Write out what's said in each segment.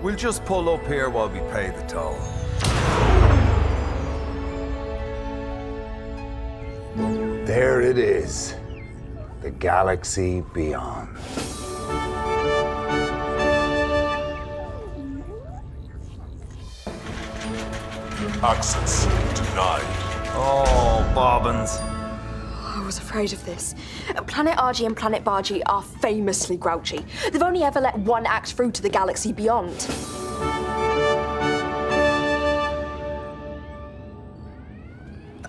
We'll just pull up here while we pay the toll. There it is. The galaxy beyond. Access denied. Oh, bobbins. I was afraid of this. Planet RG and Planet Bargy are famously grouchy. They've only ever let one act through to the galaxy beyond.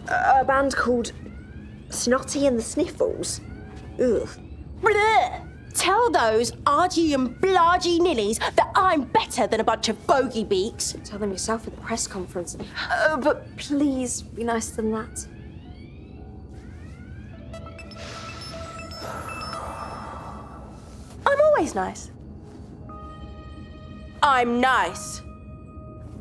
A band called Snotty and the Sniffles. Ugh. Blech. Tell those argy and blargy nillies that I'm better than a bunch of bogey beaks. Tell them yourself at the press conference. But please be nicer than that. I'm always nice. I'm nice.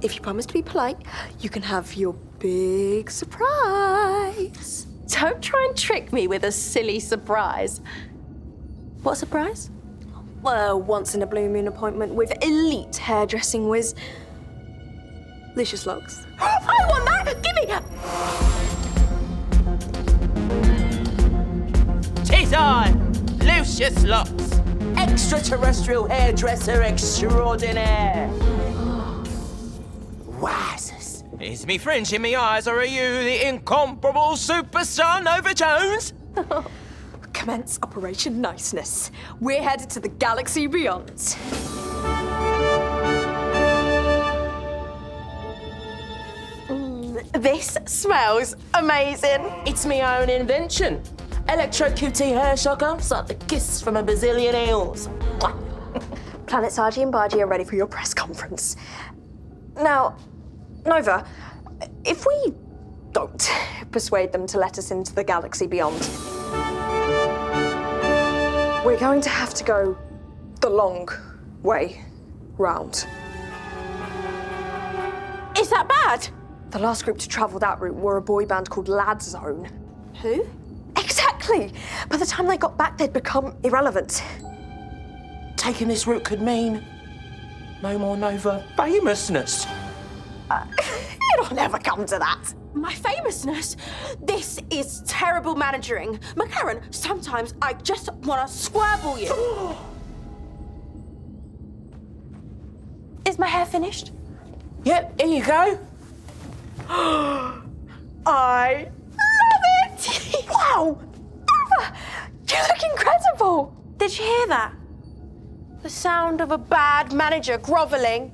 If you promise to be polite, you can have your big surprise. Don't try and trick me with a silly surprise. What surprise? Well, once in a blue moon appointment with elite hairdressing whiz, Lucius Locks. I want that! Give me... Tis I, Lucius Locks, extraterrestrial hairdresser extraordinaire. Wowzers. Is me fringe in me eyes, or are you the incomparable superstar Nova Jones? Commence Operation Niceness. We're headed to the galaxy beyond. This smells amazing. It's me own invention. Electro QT hair shocker. It's like the kiss from a bazillion eels. Planets RG and Bargy are ready for your press conference. Now, Nova, if we don't persuade them to let us into the galaxy beyond, we're going to have to go the long way round. Is that bad? The last group to travel that route were a boy band called Lad Zone. Who? Exactly! By the time they got back, they'd become irrelevant. Taking this route could mean no more Nova famousness. It'll never come to that. My famousness? This is terrible managing. McLaren, sometimes I just want to squirble you. Is my hair finished? Yep, here you go. I love it! Wow! Nova, you look incredible! Did you hear that? The sound of a bad manager grovelling.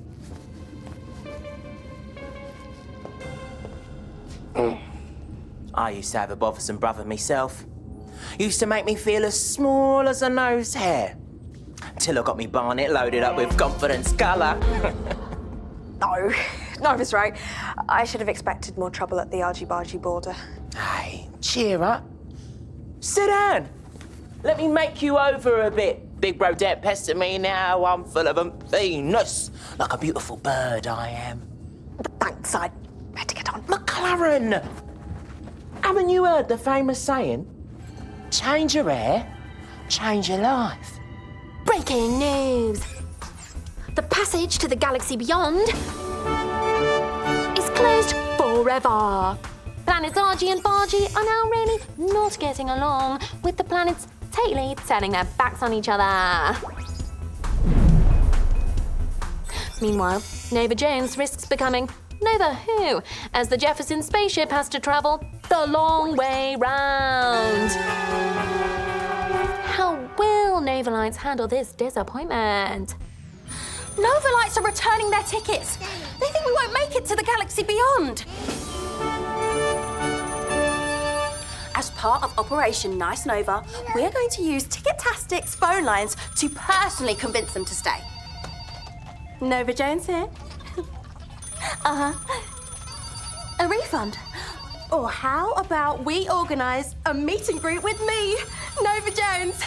I used to have a bothersome brother myself. Used to make me feel as small as a nose hair. Till I got me barnet loaded up with confidence colour. No, Nova's right. I should have expected more trouble at the Argy-Bargy border. Hey, cheer up. Sit down. Let me make you over a bit. Big bro don't pester me now. I'm full of emptiness. Like a beautiful bird I am. Thanks, I'd better get on. McLaren! Haven't you heard the famous saying? Change your hair, change your life. Breaking news! The passage to the galaxy beyond is closed forever. Planets RG and Bargy are now really not getting along, with the planets tightly turning their backs on each other. Meanwhile, Nova Jones risks becoming Nova Who, as the Jefferson spaceship has to travel the long way round. How will Novalites handle this disappointment? Novalites are returning their tickets. They think we won't make it to the galaxy beyond. As part of Operation Nice Nova, we're going to use Ticket-tastic's phone lines to personally convince them to stay. Nova Jones here. A refund. Or how about we organise a meet and greet with me, Nova Jones?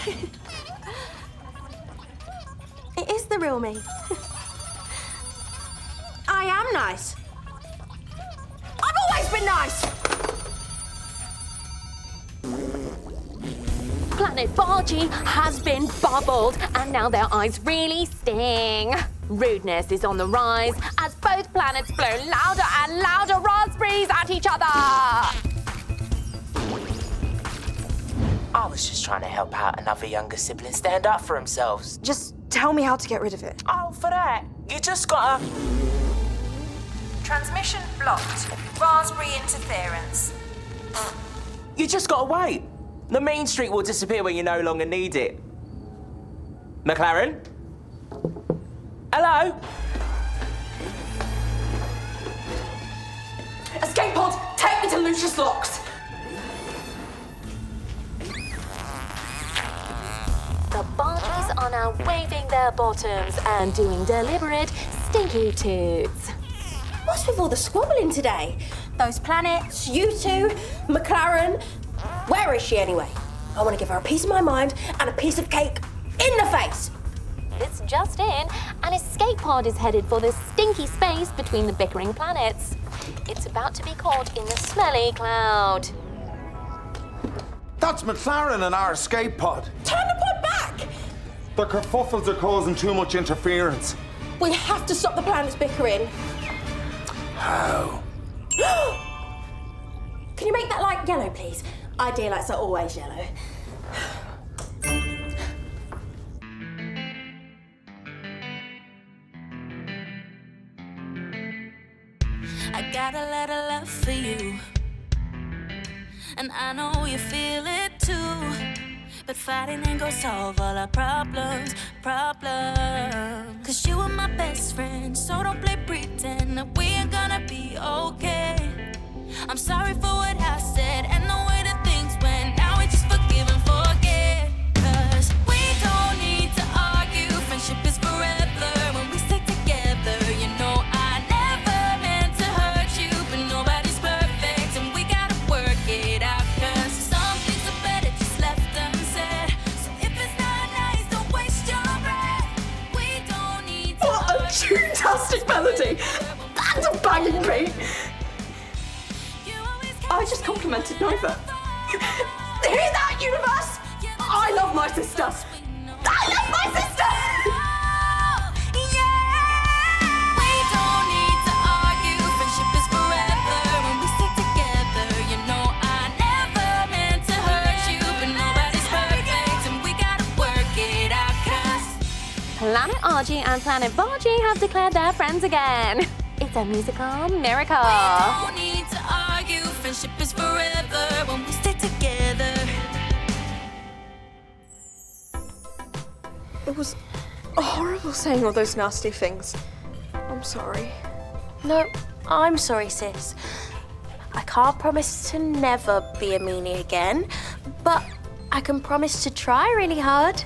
It is the real me. I am nice. I've always been nice. Planet Bargy has been bubbled, and now their eyes really sting. Rudeness is on the rise as both planets blow louder and louder raspberries at each other. I was just trying to help out another younger sibling stand up for themselves. Just tell me how to get rid of it. Oh, for that, you just gotta... Transmission blocked. Raspberry interference. You just gotta wait. The mean streak will disappear when you no longer need it. McLaren? Hello? Escape pod, take me to Lucius Locks. The bargies are now waving their bottoms and doing deliberate stinky toots. What's with all the squabbling today? Those planets, you two, McLaren. Where is she anyway? I want to give her a piece of my mind and a piece of cake in the face. It's just in. An escape pod is headed for the stinky space between the bickering planets. It's about to be caught in the smelly cloud. That's McLaren and our escape pod. Turn the pod back! The kerfuffles are causing too much interference. We have to stop the planets bickering. How? Can you make that light yellow, please? Ideal lights are always yellow. I got a lot of love for you, and I know you feel it too. But fighting ain't gonna solve all our problems. Cause you are my best friend, so don't play pretend that we ain't gonna be okay. I'm sorry for what I said and the way that things went. Now we just forgive and forget. Cause we don't need to argue. Friendship is forever when we stick together. You know I never meant to hurt you, but nobody's perfect and we gotta work it out. Cause some things are better just left unsaid. So if it's not nice, don't waste your breath. We don't need to What a fantastic melody! That's a banging beat! I just complimented Nova. Hear that, universe? I love my sister. I love my sister! We don't need to argue. Friendship is forever when we stick together. You know I never meant to hurt you, but nobody's perfect and we gotta work it out. Cause Planet Argy and Planet Bargy have declared they're friends again. It's a musical miracle. we don't need to argue. Friendship is forever when we stick together. It was horrible saying all those nasty things. I'm sorry. No, I'm sorry, sis. I can't promise to never be a meanie again, but I can promise to try really hard.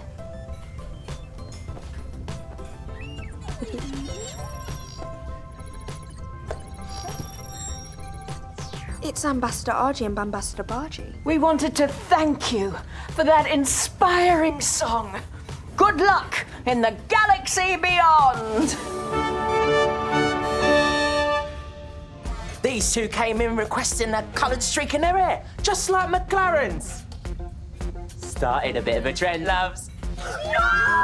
It's Ambassador Argy and Ambassador Bargy. We wanted to thank you for that inspiring song. Good luck in the galaxy beyond. These two came in requesting a coloured streak in their hair, just like McLaren's. Started a bit of a trend, loves. No!